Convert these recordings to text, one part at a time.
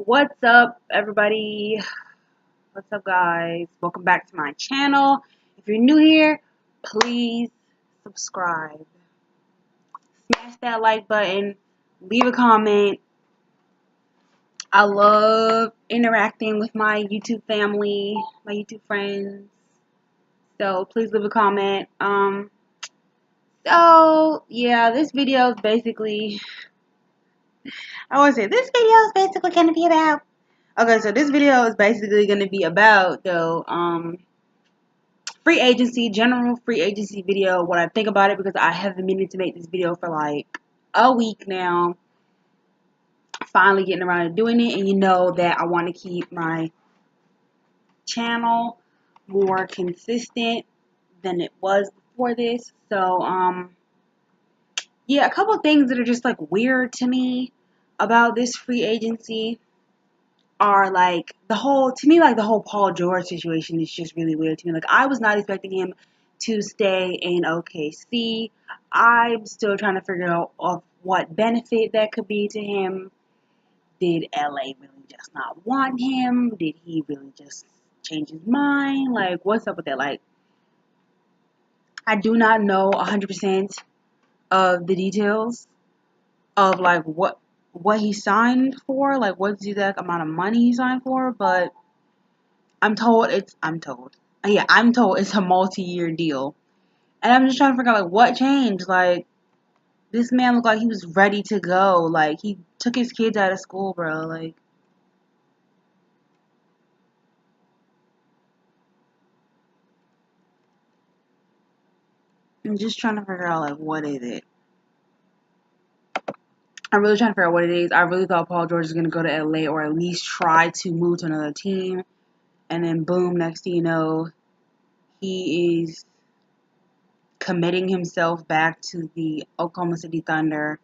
What's up, everybody? What's up, guys? Welcome back to my channel. If you're new here, please subscribe. Smash that like button. Leave a comment. I love interacting with my YouTube family, my YouTube friends. So please leave a comment. So yeah, this video is basically, I want to say this video is basically going to be about. Okay, so this video is basically going to be about free agency, general free agency video, what I think about it, because I have been meaning to make this video for like a week now. Finally getting around to doing it, and you know that I want to keep my channel more consistent than it was before this. So, yeah, a couple of things that are just like weird to me about this free agency are like the whole Paul George situation is just really weird to me. Like, I was not expecting him to stay in OKC. I'm still trying to figure out of what benefit that could be to him. Did LA really just not want him? Did he really just change his mind? Like, what's up with that? Like, I do not know 100% of the details of like what he signed for, like what's the exact amount of money he signed for, but I'm told it's a multi-year deal. And I'm just trying to figure out like what changed. Like, this man looked like he was ready to go. Like, he took his kids out of school, bro. Like, I'm just trying to figure out like what is it. I'm really trying to figure out what it is. I really thought Paul George was gonna go to LA or at least try to move to another team, and then boom, next thing you know, he is committing himself back to the Oklahoma City Thunder,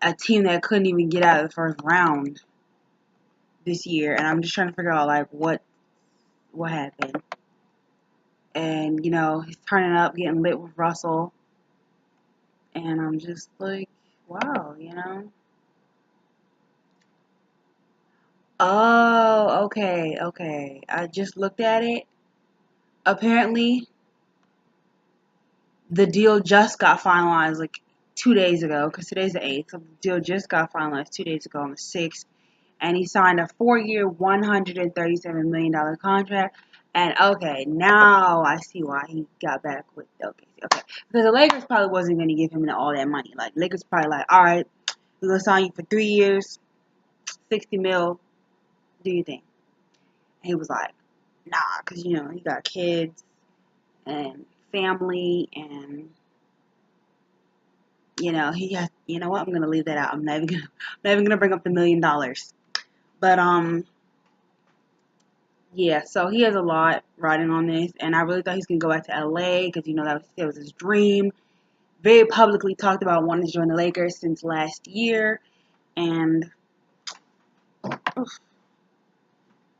a team that couldn't even get out of the first round this year. And I'm just trying to figure out like what happened. And you know, he's turning up, getting lit with Russell, and I'm just like, wow, you know. Oh, okay. I just looked at it. Apparently, the deal just got finalized like 2 days ago, because today's the 8th. So the deal just got finalized 2 days ago on the 6th. And he signed a 4-year, $137 million contract. And okay, now I see why he got back with OKC. Okay, because the Lakers probably wasn't going to give him all that money. Like, Lakers probably like, all right, we're going to sign you for 3 years, 60 mil. Do you think? And he was like, nah, because, you know, he got kids and family, and you know, he has, you know what, I'm going to leave that out. I'm not even going to bring up the $1 million. But, yeah, so he has a lot riding on this, and I really thought he's going to go back to LA, because, you know, that was his dream. Very publicly talked about wanting to join the Lakers since last year, and oof,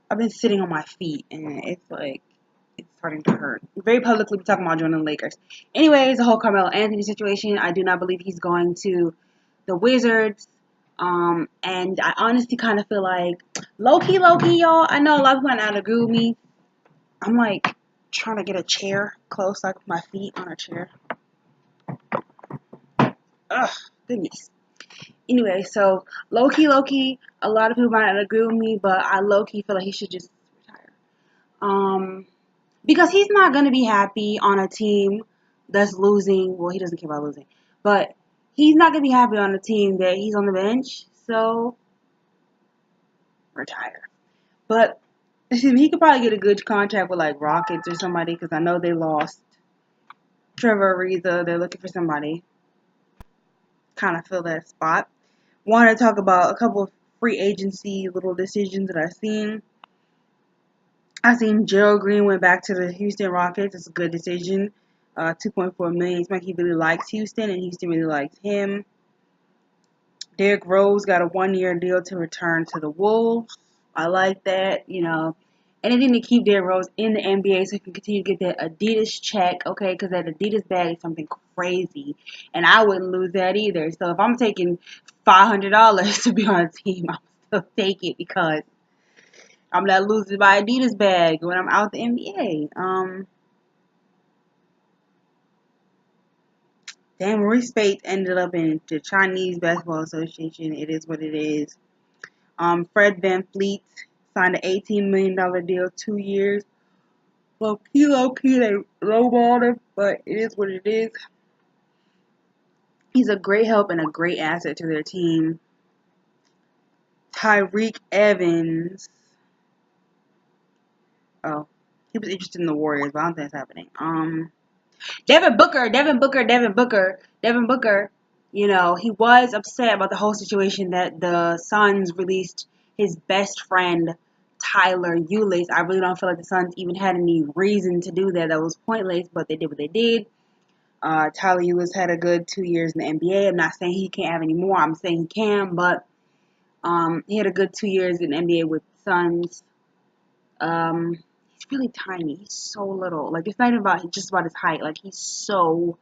I've been sitting on my feet, and it's like, it's starting to hurt. Very publicly talking about joining the Lakers. Anyways, the whole Carmelo Anthony situation, I do not believe he's going to the Wizards. And I honestly kind of feel like, low-key, y'all, I know a lot of people are not agree with me. I'm like trying to get a chair close, like my feet on a chair. Ugh, goodness. Anyway, so low-key, a lot of people might not agree with me, but I low-key feel like he should just retire. Because he's not going to be happy on a team that's losing. Well, he doesn't care about losing, but he's not going to be happy on a team that he's on the bench, so retire. But he could probably get a good contract with like Rockets or somebody, because I know they lost Trevor Ariza. They're looking for somebody. Kind of fill that spot. Want to talk about a couple of free agency little decisions that I've seen. I seen Gerald Green went back to the Houston Rockets. It's a good decision. $2.4 million. It's like he really likes Houston, and Houston really likes him. Derrick Rose got a 1-year deal to return to the Wolves. I like that. You know, anything to keep Derrick Rose in the NBA so he can continue to get that Adidas check, okay? Because that Adidas bag is something crazy, and I wouldn't lose that either. So if I'm taking $500 to be on a team, I'm So take it because I'm not losing my Adidas bag when I'm out the NBA. Damn, Maurice Spate ended up in the Chinese Basketball Association. It is what it is. Fred VanVleet signed an $18 million deal, 2 years. Low key, they lowballed him, but it is what it is. He's a great help and a great asset to their team. Tyreke Evans. Oh, he was interested in the Warriors, but I don't think that's happening. Devin Booker. You know, he was upset about the whole situation that the Suns released his best friend, Tyler Ulis. I really don't feel like the Suns even had any reason to do that. That was pointless, but they did what they did. Tyler Ulis had a good 2 years in the NBA. I'm not saying he can't have any more. I'm saying he can, but he had a good 2 years in the NBA with Suns. He's really tiny. He's so little. Like, it's not even about just about his height. Like, he's so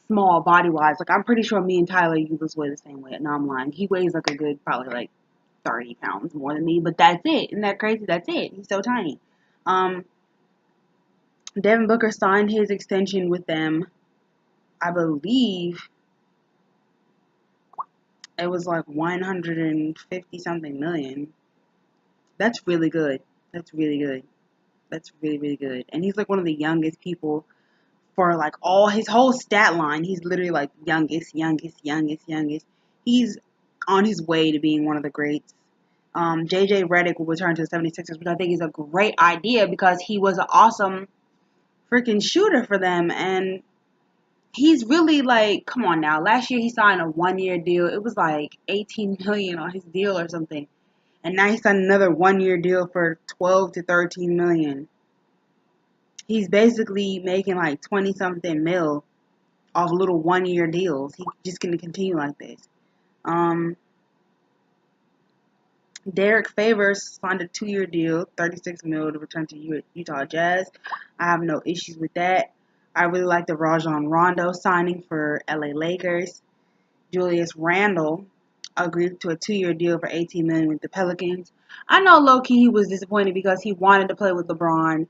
small body wise. Like, I'm pretty sure me and Tyler Ulis weigh the same weight. No, I'm lying. He weighs like a good probably like 30 pounds more than me, but that's it. Isn't that crazy? That's it. He's so tiny. Devin Booker signed his extension with them. I believe it was like 150 something million. That's really good. That's really good. That's really, really good. And he's like one of the youngest people for like all his whole stat line. He's literally like youngest. He's on his way to being one of the greats. JJ Redick will return to the 76ers, which I think is a great idea because he was an awesome freaking shooter for them. And he's really like, come on now. Last year he signed a 1-year deal. It was like 18 million on his deal or something. And now he signed another 1-year deal for 12 to 13 million. He's basically making like 20 something mil off little 1-year deals. He's just going to continue like this. Derek Favors signed a 2-year deal, 36 mil to return to Utah Jazz. I have no issues with that. I really like the Rajon Rondo signing for LA Lakers. Julius Randle agreed to a 2-year deal for $18 million with the Pelicans. I know low-key he was disappointed because he wanted to play with LeBron.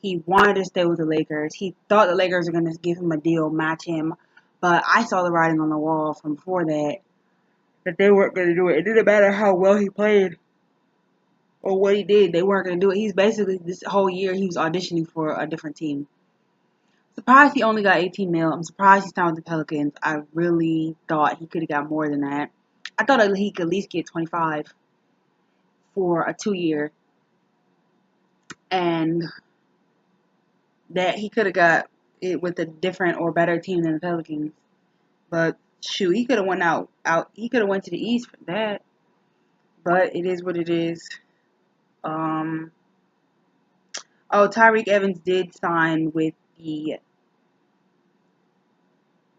He wanted to stay with the Lakers. He thought the Lakers were going to give him a deal, match him. But I saw the writing on the wall from before that they weren't going to do it. It didn't matter how well he played or what he did. They weren't going to do it. He's basically, this whole year, he was auditioning for a different team. Surprised he only got 18 mil. I'm surprised he signed with the Pelicans. I really thought he could have got more than that. I thought he could at least get 25 for a 2-year. And that he could have got it with a different or better team than the Pelicans. But shoot, he could have went out. He could have went to the East for that. But it is what it is. Tyreke Evans did sign with the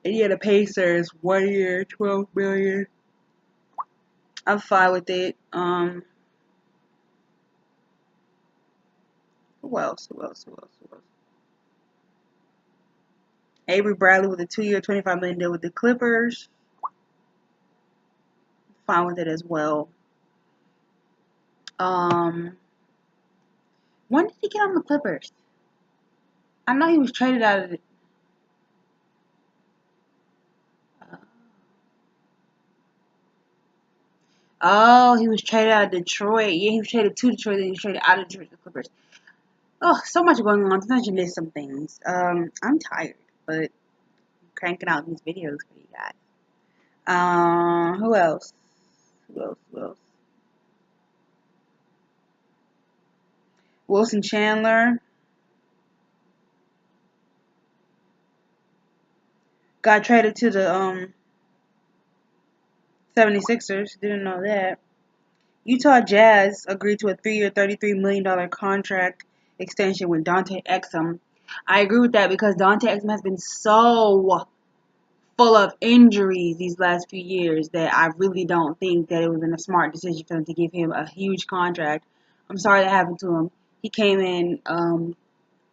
Indiana Pacers, 1 year, 12 million. I'm fine with it. Who else? Avery Bradley with a 2-year, 25 million deal with the Clippers. Fine with it as well. When did he get on the Clippers? I know he was traded out of the. He was traded out of Detroit. Yeah, he was traded to Detroit, then he was traded out of Detroit to the Clippers. Oh, so much going on. Sometimes you miss some things. I'm tired, but I'm cranking out these videos for you guys. Who else? Wilson Chandler got traded to the 76ers. Didn't know that. Utah Jazz agreed to a 3-year, $33 million contract extension with Dante Exum. I agree with that because Dante Exum has been so full of injuries these last few years that I really don't think that it would have been a smart decision for them to give him a huge contract. I'm sorry that happened to him. He came in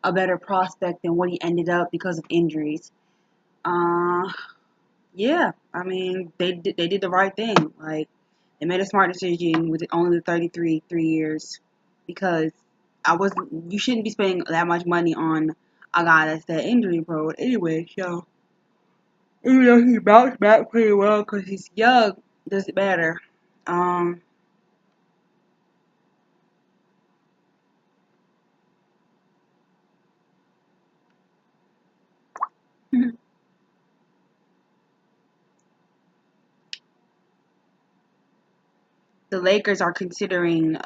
a better prospect than what he ended up because of injuries. Yeah, I mean they did the right thing. Like They made a smart decision with only the 3 years, because you shouldn't be spending that much money on a guy that's that injury prone anyway. So even though he bounced back pretty well because he's young, doesn't matter. Um, the Lakers were considering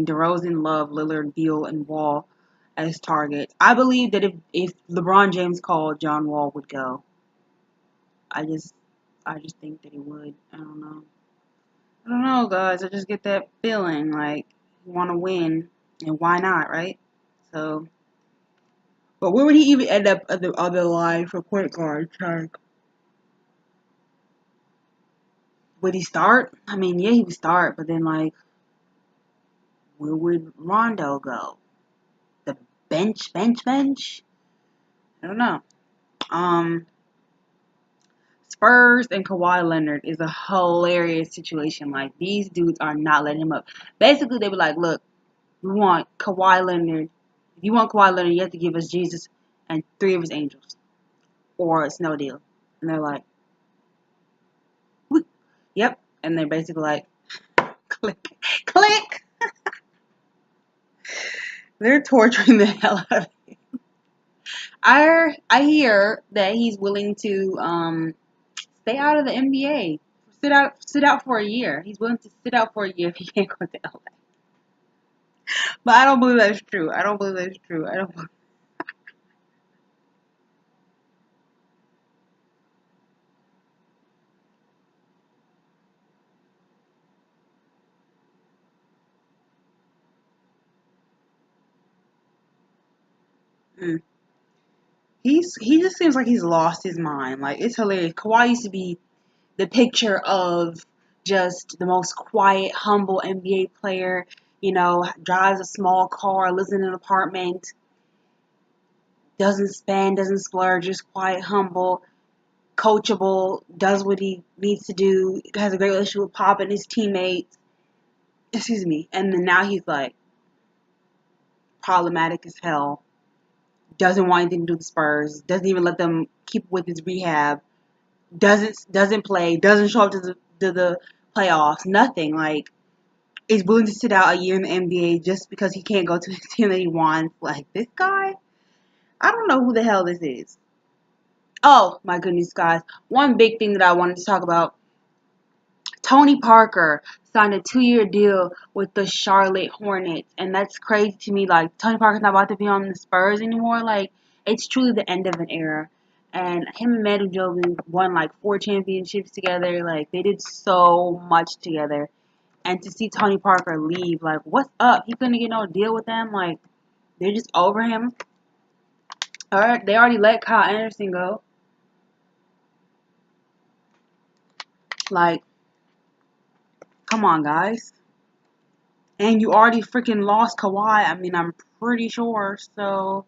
DeRozan, Love, Lillard, Beal, and Wall as targets. I believe that if LeBron James called, John Wall would go. I just I just think that he would. I don't know. I don't know, guys. I just get that feeling like you want to win, and why not, right? So, but where would he even end up on the other line for point guard? Like, would he start? I mean, yeah, he would start, but then like, where would Rondo go? The bench? I don't know. Um, Spurs and Kawhi Leonard is a hilarious situation. Like, these dudes are not letting him up. Basically, they were like, look, we want Kawhi Leonard. If you want Kawhi Leonard, you have to give us Jesus and 3 of his angels, or it's no deal. And they're like, yep. And they're basically like, click, click. They're torturing the hell out of him. I hear that he's willing to stay out of the NBA. Sit out for a year. He's willing to sit out for a year if he can't go to LA. But I don't believe that's true. I don't believe that's true. I don't. Mm. He just seems like he's lost his mind. Like, it's hilarious. Kawhi used to be the picture of just the most quiet, humble NBA player. You know, drives a small car, lives in an apartment, doesn't spend, doesn't splurge, just quiet, humble, coachable, does what he needs to do, has a great relationship with Pop and his teammates. Excuse me. And then now he's like problematic as hell. Doesn't want anything to do with the Spurs. Doesn't even let them keep with his rehab. Doesn't play. Doesn't show up to the playoffs. Nothing. Like, is willing to sit out a year in the NBA just because he can't go to the team that he wants. Like, this guy, I don't know who the hell this is. Oh my goodness, guys! One big thing that I wanted to talk about: Tony Parker signed a 2-year deal with the Charlotte Hornets, and that's crazy to me. Like, Tony Parker's not about to be on the Spurs anymore. Like, it's truly the end of an era. And him and Manu Ginobili won like 4 championships together. Like, they did so much together. And to see Tony Parker leave, like, what's up? He couldn't get no deal with them. Like, they're just over him. All right, they already let Kyle Anderson go. Like, come on, guys. And you already freaking lost Kawhi. I mean, I'm pretty sure. So,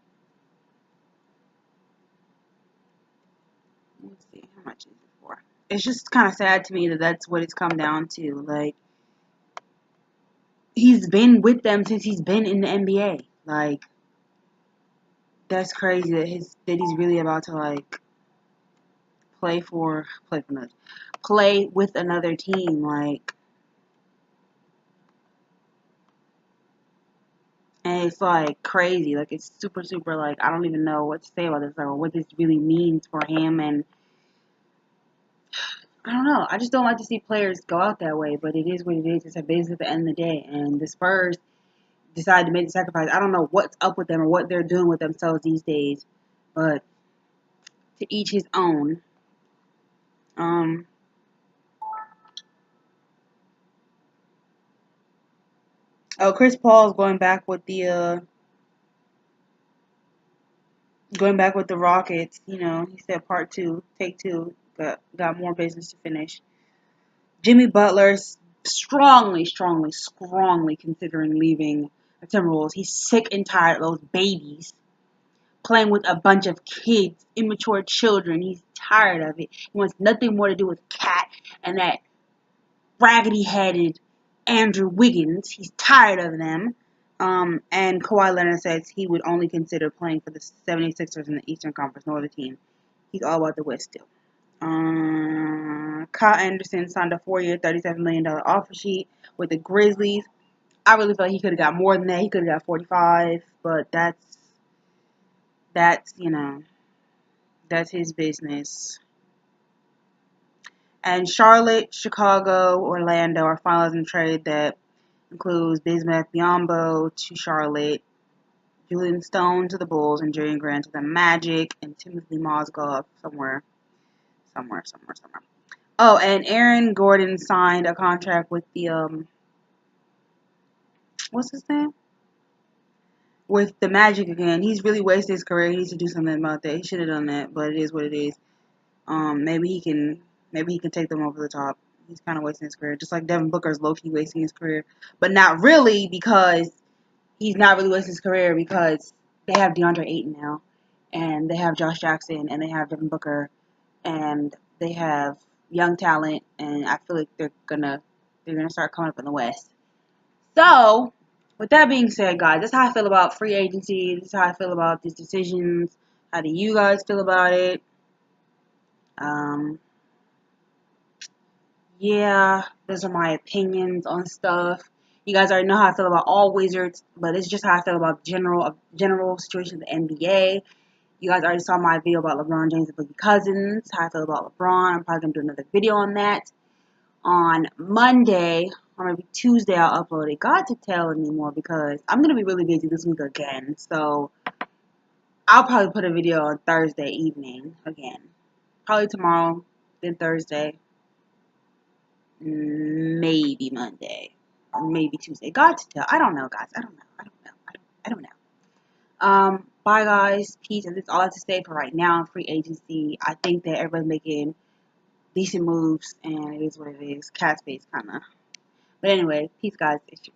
let's see. How much is it for? It's just kind of sad to me that that's what it's come down to. Like, he's been with them since he's been in the NBA. Like, that's crazy that he's really about to, like, play with another team. Like, and it's like crazy. Like, it's super, super, like, I don't even know what to say about this, or what this really means for him. And I don't know. I just don't like to see players go out that way, but it is what it is. It's a business at the end of the day. And the Spurs decided to make the sacrifice. I don't know what's up with them or what they're doing with themselves these days, but to each his own. Um, oh, Chris Paul's going back with the Rockets. You know, he said part two, take two. Got more business to finish. Jimmy Butler's strongly considering leaving the Timberwolves. He's sick and tired of those babies playing with a bunch of kids, immature children. He's tired of it. He wants nothing more to do with Cat and that raggedy-headed Andrew Wiggins. He's tired of them. And Kawhi Leonard says he would only consider playing for the 76ers in the Eastern Conference, no other team. He's all about the West still. Kyle Anderson signed a 4-year, $37 million offer sheet with the Grizzlies. I really feel like he could have got more than that. He could have got 45, but that's that's his business. And Charlotte, Chicago, Orlando are finalizing a trade that includes Bismack Biyombo to Charlotte, Julian Stone to the Bulls, and Jerian Grant to the Magic, and Timothy Mozgov somewhere. Oh, and Aaron Gordon signed a contract with the what's his name? With the Magic again. He's really wasted his career. He needs to do something about that. He should have done that, but it is what it is. Maybe he can take them over the top. He's kind of wasting his career, just like Devin Booker's low-key wasting his career, but not really, because he's not really wasting his career because they have DeAndre Ayton now, and they have Josh Jackson, and they have Devin Booker, and they have young talent, and I feel like they're gonna start coming up in the West. So, with that being said, guys, that's how I feel about free agency. This is how I feel about these decisions. How do you guys feel about it? Yeah, those are my opinions on stuff. You guys already know how I feel about all Wizards, but it's just how I feel about general situation of the NBA. You guys already saw my video about LeBron James and Boogie Cousins, how I feel about LeBron. I'm probably going to do another video on that. On Monday, or maybe Tuesday, I'll upload it. God to tell anymore, because I'm going to be really busy this week again. So, I'll probably put a video on Thursday evening again. Probably tomorrow, then Thursday. Maybe Monday, or maybe Tuesday. God to tell. I don't know, guys. I don't know. Bye, guys. Peace. And that's all I have to say for right now. Free agency. I think that everybody's making decent moves, and it is what it is. Cat space, kind of. But anyway, peace, guys. It's your